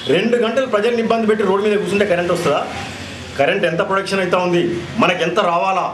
2 గంటలు ప్రజల్ని ఇబ్బంది పెట్టి రోడ్డు మీద కూర్చుంటే కరెంట్ వస్తుందా? కరెంట్ ఎంత ప్రొడక్షన్ అవుతా ఉంది, మనకు ఎంత రావాలా,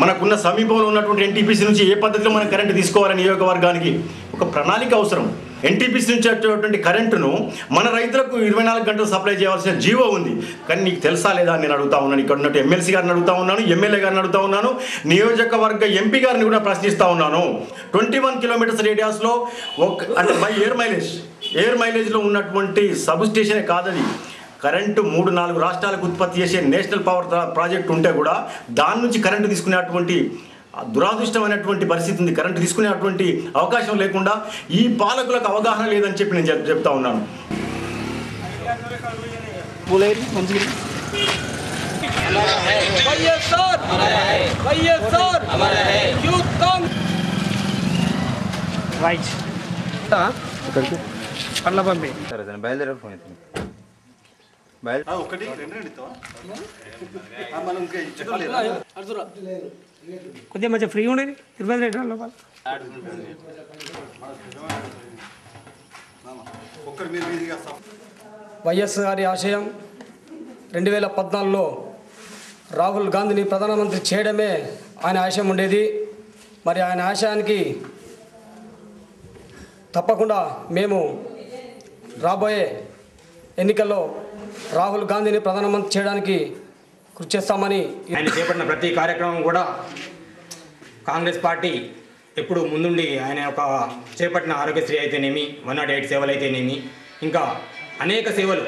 మనకున్న సమీపంలో ఉన్నటువంటి ఎన్టీపీసీ నుంచి ఏ పద్ధతిలో మనం కరెంటు తీసుకోవాలి, నియోజకవర్గానికి ఒక ప్రణాళిక అవసరం. ఎన్టీపీసీ నుంచి వచ్చేటువంటి కరెంటును మన రైతులకు 24 గంటలు సప్లై చేయాల్సిన జీవో ఉంది. కానీ నీకు తెలుసా లేదా అని నేను అడుగుతా ఉన్నాను. ఇక్కడ ఉన్నట్టు ఎమ్మెల్సీ గారిని అడుగుతా ఉన్నాను, ఎమ్మెల్యే గారిని అడుగుతా ఉన్నాను, నియోజకవర్గ ఎంపీ గారిని కూడా ప్రశ్నిస్తూ ఉన్నాను. 21 కిలోమీటర్స్ రేడియస్లో అంటే బై ఎయిర్ మైలేజ్లో ఉన్నటువంటి సబ్ స్టేషనే కాదది. కరెంటు 3-4 రాష్ట్రాలకు ఉత్పత్తి చేసే నేషనల్ పవర్ ప్రాజెక్ట్ ఉంటే కూడా దాని నుంచి కరెంటు తీసుకునేటువంటి దురాదృష్టమైనటువంటి పరిస్థితి ఉంది. కరెంటు తీసుకునేటువంటి అవకాశం లేకుండా ఈ పాలకులకు అవగాహన లేదని చెప్పి నేను చెప్తా ఉన్నాను. బయలుదేరే ఫోన్ కొద్దిగా మంచిగా ఫ్రీ ఉండేది 22 లోపల. వైఎస్ గారి ఆశయం 2014లో రాహుల్ గాంధీని ప్రధానమంత్రి చేయడమే ఆయన ఆశయం ఉండేది. మరి ఆయన ఆశయానికి తప్పకుండా మేము రాబోయే ఎన్నికల్లో రాహుల్ గాంధీని ప్రధానమంత్రి చేయడానికి కృషి చేస్తామని. ఆయన చేపట్టిన ప్రతి కార్యక్రమం కూడా కాంగ్రెస్ పార్టీ ఎప్పుడు ముందుండి ఆయన ఒక చేపట్టిన ఆరోగ్యశ్రీ అయితేనేమి, 108 సేవలు అయితేనేమి, ఇంకా అనేక సేవలు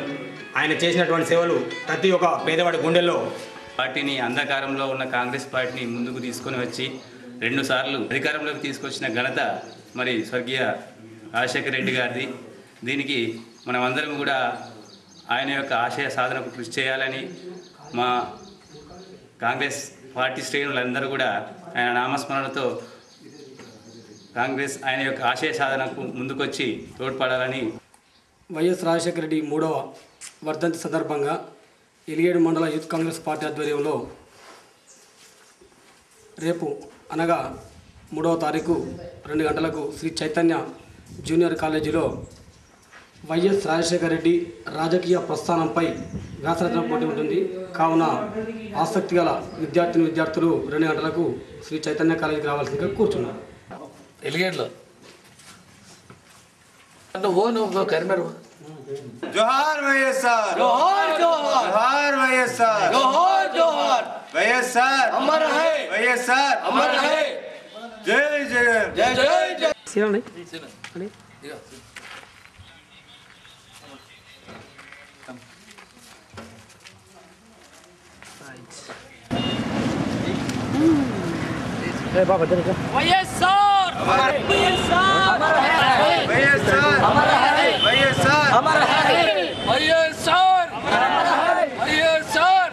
ఆయన చేసినటువంటి సేవలు ప్రతి ఒక్క పేదవాడి గుండెల్లో పార్టీని అంధకారంలో ఉన్న కాంగ్రెస్ పార్టీని ముందుకు తీసుకొని వచ్చి 2 సార్లు అధికారంలోకి తీసుకొచ్చిన ఘనత మరి స్వర్గీయ రాజశేఖర రెడ్డి గారిది. దీనికి మనమందరం కూడా ఆయన యొక్క ఆశయ సాధనకు కృషి చేయాలని మా కాంగ్రెస్ పార్టీ శ్రేణులందరూ కూడా ఆయన నామస్మరణతో కాంగ్రెస్ ఆయన యొక్క ఆశయ సాధనకు ముందుకొచ్చి తోడ్పడాలని. వైఎస్ రాజశేఖర రెడ్డి 3వ వర్ధంతి సందర్భంగా ఎలిగేడు మండల యూత్ కాంగ్రెస్ పార్టీ ఆధ్వర్యంలో రేపు అనగా 3వ తారీఖు 2 గంటలకు శ్రీ చైతన్య జూనియర్ కాలేజీలో వైఎస్ రాజశేఖర రెడ్డి రాజకీయ ప్రస్థానంపై వ్యాసరచన పోటీ ఉంటుంది. కావున ఆసక్తి గల విద్యార్థులు 2 గంటలకు శ్రీ చైతన్య కాలేజీకి రావాల్సిందిగా కూర్చున్నారు. ఎలిగేడ్లో జోహార్ వైఎస్ఆర్, జోహార్ జోహార్ వైఎస్ఆర్, జోహార్ జోహార్ వైఎస్ఆర్, అమర్ హై వైఎస్ఆర్, అమర్ హై. జై జగన్, జై జై జై. సీనండి వైఎస్ఆర్, వైఎస్ఆర్, వైఎస్ఆర్, అమర్ హై వైఎస్ఆర్, అమర్ హై వైఎస్ఆర్, వైఎస్ఆర్,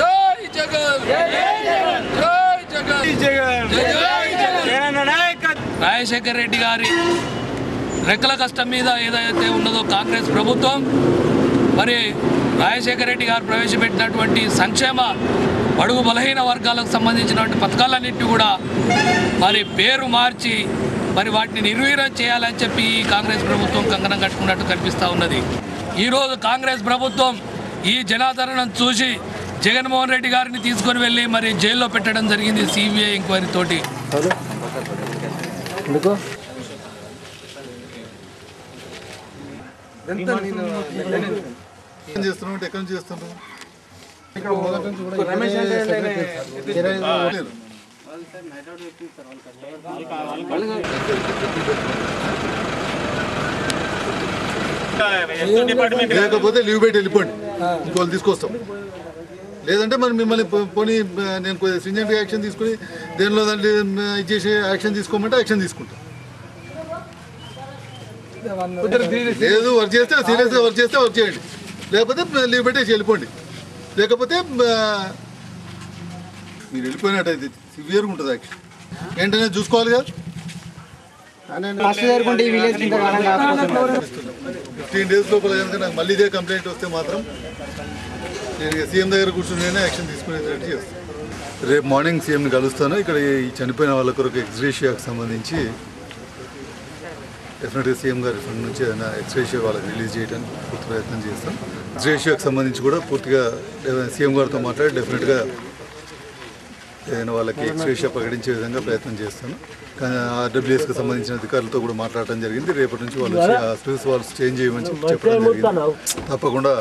జై జగన్, జై జగన్, జై జగన్, జై జగన్. రాజశేఖర్ రెడ్డి గారి రెక్కల కష్టం మీద ఏదైతే ఉన్నదో కాంగ్రెస్ ప్రభుత్వం, మరి రాజశేఖర రెడ్డి గారు ప్రవేశపెట్టినటువంటి సంక్షేమ బడుగు బలహీన వర్గాలకు సంబంధించినటువంటి పథకాలన్నింటినీ కూడా మరి పేరు మార్చి మరి వాటిని నిర్వీర్యం చేయాలని చెప్పి కాంగ్రెస్ ప్రభుత్వం కంకణం కట్టుకున్నట్టు కనిపిస్తూ ఉన్నది. ఈరోజు కాంగ్రెస్ ప్రభుత్వం ఈ జనాదరణను చూసి జగన్మోహన్ రెడ్డి గారిని తీసుకొని వెళ్ళి మరి జైల్లో పెట్టడం జరిగింది సిబిఐ ఎంక్వైరీ తోటి. లేకపోతే లీవ్ పెట్టి వెళ్ళిపోండి, ఇంకోళ్ళు తీసుకొస్తాం. లేదంటే మరి మిమ్మల్ని పోనీ నేను సింజెంట్ యాక్షన్ తీసుకుని దేనిలో దాంట్లో ఇచ్చేసి యాక్షన్ తీసుకోమంటే యాక్షన్ తీసుకుంటాం. లేదు వర్క్ చేస్తే సీరియస్గా వర్క్ చేస్తే వర్క్ చేయండి, లేకపోతే లీవ్ పెట్టేసి వెళ్ళిపోండి. లేకపోతే మీరు వెళ్ళిపోయినట్టయితే సివియర్గా ఉంటుంది యాక్షన్. వెంటనే చూసుకోవాలి కదా. 15 days లోపల కనుక నాకు మళ్ళీ ఇదే కంప్లైంట్ వస్తే మాత్రం నేను సీఎం దగ్గర కూర్చుని యాక్షన్ తీసుకునేటట్టు చేస్తాను. రేపు మార్నింగ్ సీఎంని కలుస్తాను. ఇక్కడ ఈ చనిపోయిన వాళ్ళ కొరకు ఎక్స్గ్రేషియాకి సంబంధించి డెఫినెట్గా సీఎం గారి ఫండ్ నుంచి ఏదైనా ఎక్స్‌గ్రేషియా వాళ్ళకి రిలీజ్ చేయడానికి పూర్తి ప్రయత్నం చేస్తాం. ఎక్స్‌గ్రేషియాకి సంబంధించి కూడా పూర్తిగా సీఎం గారితో మాట్లాడి డెఫినెట్గా ఏదైనా వాళ్ళకి ఎక్స్‌గ్రేషియా ప్రకటించే విధంగా ప్రయత్నం చేస్తాను. కానీ ఆర్డబ్ల్యూఎస్కి సంబంధించిన అధికారులతో కూడా మాట్లాడటం జరిగింది. రేపటి నుంచి వాళ్ళు స్పీస్ వాల్స్ చేంజ్ చేయమని చెప్పడం జరిగింది. తప్పకుండా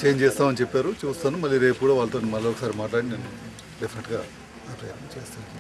చేంజ్ చేస్తామని చెప్పారు. చూస్తాను. మళ్ళీ రేపు కూడా వాళ్ళతో మళ్ళీ ఒకసారి మాట్లాడి నేను డెఫినెట్గా ప్రయత్నం చేస్తాను.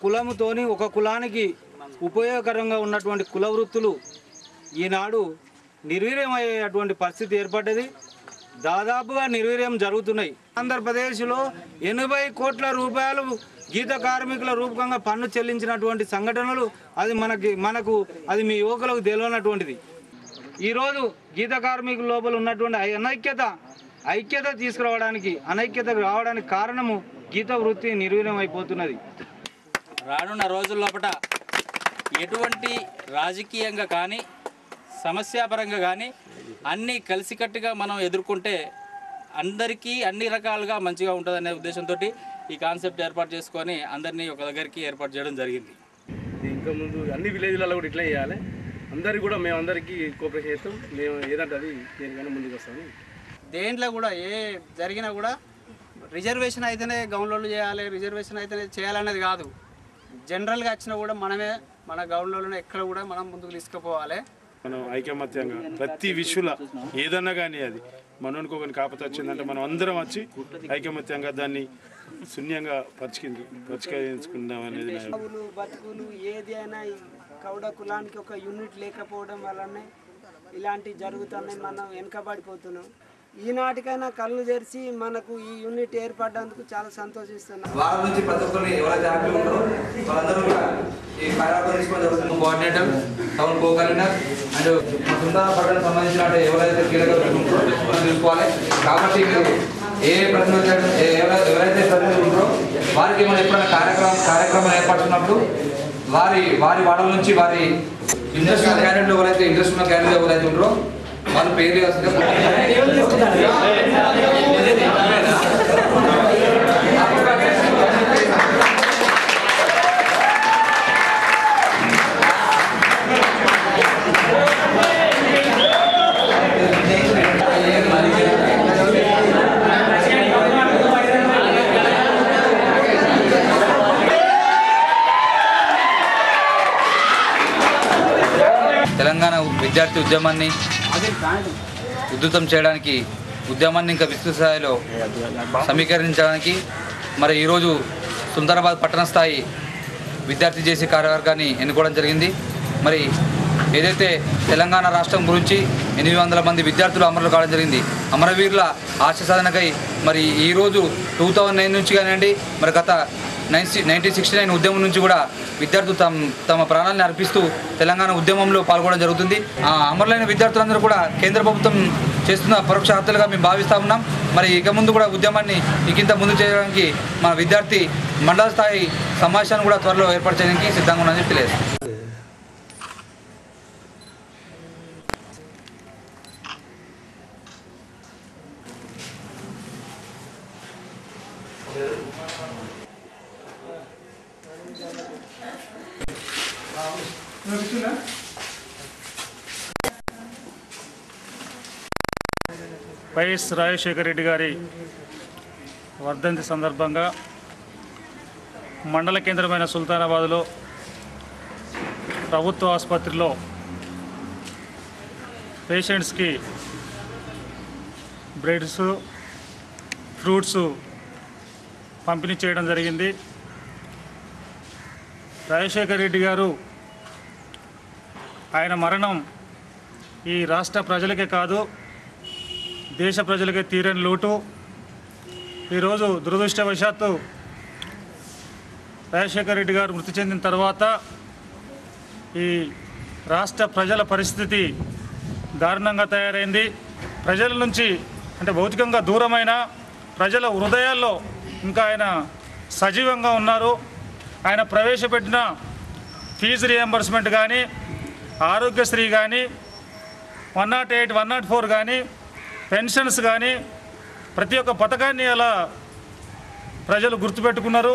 కులముతోని ఒక కులానికి ఉపయోగకరంగా ఉన్నటువంటి కుల వృత్తులు ఈనాడు నిర్వీర్యమయ్యేటువంటి పరిస్థితి ఏర్పడ్డది. దాదాపుగా నిర్వీర్యం జరుగుతున్నాయి. ఆంధ్రప్రదేశ్లో 80 కోట్ల రూపాయలు గీత కార్మికుల రూపకంగా పన్ను చెల్లించినటువంటి సంఘటనలు మనకు అది మీ యువకులకు తెలియనటువంటిది. ఈరోజు గీత కార్మికుల లోపల ఉన్నటువంటి ఐక్యత తీసుకురావడానికి అనైక్యత రావడానికి కారణము గీత వృత్తి నిర్వీర్యం అయిపోతున్నది. రానున్న రోజుల్లోపట ఎటువంటి రాజకీయంగా కానీ సమస్యాపరంగా కానీ అన్నీ కలిసికట్టుగా మనం ఎదుర్కొంటే అందరికీ అన్ని రకాలుగా మంచిగా ఉంటుందనే ఉద్దేశంతో ఈ కాన్సెప్ట్ ఏర్పాటు చేసుకొని అందరినీ ఒక దగ్గరికి ఏర్పాటు చేయడం జరిగింది. ఇంకా ముందు అన్ని విలేజ్లలో కూడా ఇట్లా చేయాలి. అందరికీ కూడా మేము అందరికీ కోఆపరేషన్ చేస్తాం. మేము ఏదంటే అది దేనికైనా ముందుకు వస్తామని. దేంట్లో కూడా ఏ జరిగినా కూడా రిజర్వేషన్ అయితేనే గౌన్లోళ్ళు చేయాలి, రిజర్వేషన్ అయితేనే చేయాలనేది కాదు. జనరల్గా వచ్చినా కూడా మనమే మన గౌన్లోనే ఎక్కడ కూడా మనం ముందుకు తీసుకుపోవాలి. మనం ఐకమత్యంగా ప్రతి విషయంలో ఏదన్నా కానీ అది మనోనికి ఒకరిని కాకపోతే వచ్చిందంటే మనం అందరం వచ్చి ఐకమత్యంగా దాన్ని శూన్యంగా పరిష్కరించుకుందాం అనేది. బతుకులు ఏది అయినా కౌడ కులానికి ఒక యూనిట్ లేకపోవడం వల్లనే ఇలాంటివి జరుగుతున్నాయి. మనం వెనుకబడిపోతున్నాం. ఈనాటికైనా కళ్ళు తెరిచి మనకు ఈ యూనిట్ ఏర్పడడానికి చాలా సంతోషిస్తున్నాం. వారం నుంచి ప్రతి ఒక్కరిని ఎవరైతే యాక్టివ్ ఉంటారో వాళ్ళందరూ కూడా ఈ కార్యక్రమం తీసుకోవడం కోఆర్డినేటర్, టౌన్ కో-కన్వీనర్ అండ్ సుందరపట్నం సంబంధించిన ఎవరైతే కీలక ఉంటారో మనం చూసుకోవాలి. కాబట్టి మీరు ఎవరైతే ప్రతినిధులు ఉంటారో వారికి మనం ఎప్పుడైనా కార్యక్రమం ఏర్పడుతున్నప్పుడు వారి వాడల నుంచి వారి ఇంట్రెస్ట్ ఉన్న క్యాండిడేట్లు ఎవరైతే ఇంట్రెస్ట్ ఉన్న క్యాండిడేట్ ఎవరైతే ఉంటారో వాళ్ళు పేర్లు తెలంగాణ విద్యార్థి ఉద్యమాన్ని ఉధృతం చేయడానికి, ఉద్యమాన్ని ఇంకా విస్తృత స్థాయిలో సమీకరించడానికి మరి ఈరోజు సుందరాబాద్ పట్టణ స్థాయి విద్యార్థి జేసీ కార్యవర్గాన్ని ఎన్నుకోవడం జరిగింది. మరి ఏదైతే తెలంగాణ రాష్ట్రం గురించి 800 మంది విద్యార్థులు అమరులు కావడం జరిగింది. అమరవీరుల ఆశ సాధనకై మరి ఈరోజు 2009 నుంచి కానివ్వండి, మరి గత 1969 ఉద్యమం నుంచి కూడా విద్యార్థులు తమ ప్రాణాలను అర్పిస్తూ తెలంగాణ ఉద్యమంలో పాల్గొనడం జరుగుతుంది. అమరులైన విద్యార్థులందరూ కూడా కేంద్ర ప్రభుత్వం చేస్తున్న పరోక్ష హత్యలుగా మేము భావిస్తూ ఉన్నాం. మరి ఇక ముందు కూడా ఉద్యమాన్ని ఇంత ముందు చేయడానికి మా విద్యార్థి మండల స్థాయి సమావేశాన్ని కూడా త్వరలో ఏర్పాటు చేయడానికి సిద్ధంగా ఉన్నామని తెలియదు. వైఎస్ రాజశేఖర రెడ్డి గారి వర్ధంతి సందర్భంగా మండల కేంద్రమైన సుల్తానాబాద్లో ప్రభుత్వ ఆసుపత్రిలో పేషెంట్స్కి బ్రెడ్స్ ఫ్రూట్స్ పంపిణీ చేయడం జరిగింది. రాజశేఖర రెడ్డి గారు ఆయన మరణం ఈ రాష్ట్ర ప్రజలకే కాదు దేశ ప్రజలకే తీరని లోటు. ఈరోజు దురదృష్టవశాత్తు రాజశేఖర రెడ్డి గారు మృతి చెందిన తర్వాత ఈ రాష్ట్ర ప్రజల పరిస్థితి దారుణంగా తయారైంది. ప్రజల నుంచి అంటే భౌతికంగా దూరమైన ప్రజల హృదయాల్లో ఇంకా ఆయన సజీవంగా ఉన్నారు. ఆయన ప్రవేశపెట్టిన ఫీజు రియంబర్స్మెంట్ కానీ ఆరోగ్యశ్రీ కానీ 108, 104 కానీ పెన్షన్స్ కానీ ప్రతి ఒక్క పథకాన్ని అలా ప్రజలు గుర్తుపెట్టుకున్నారు.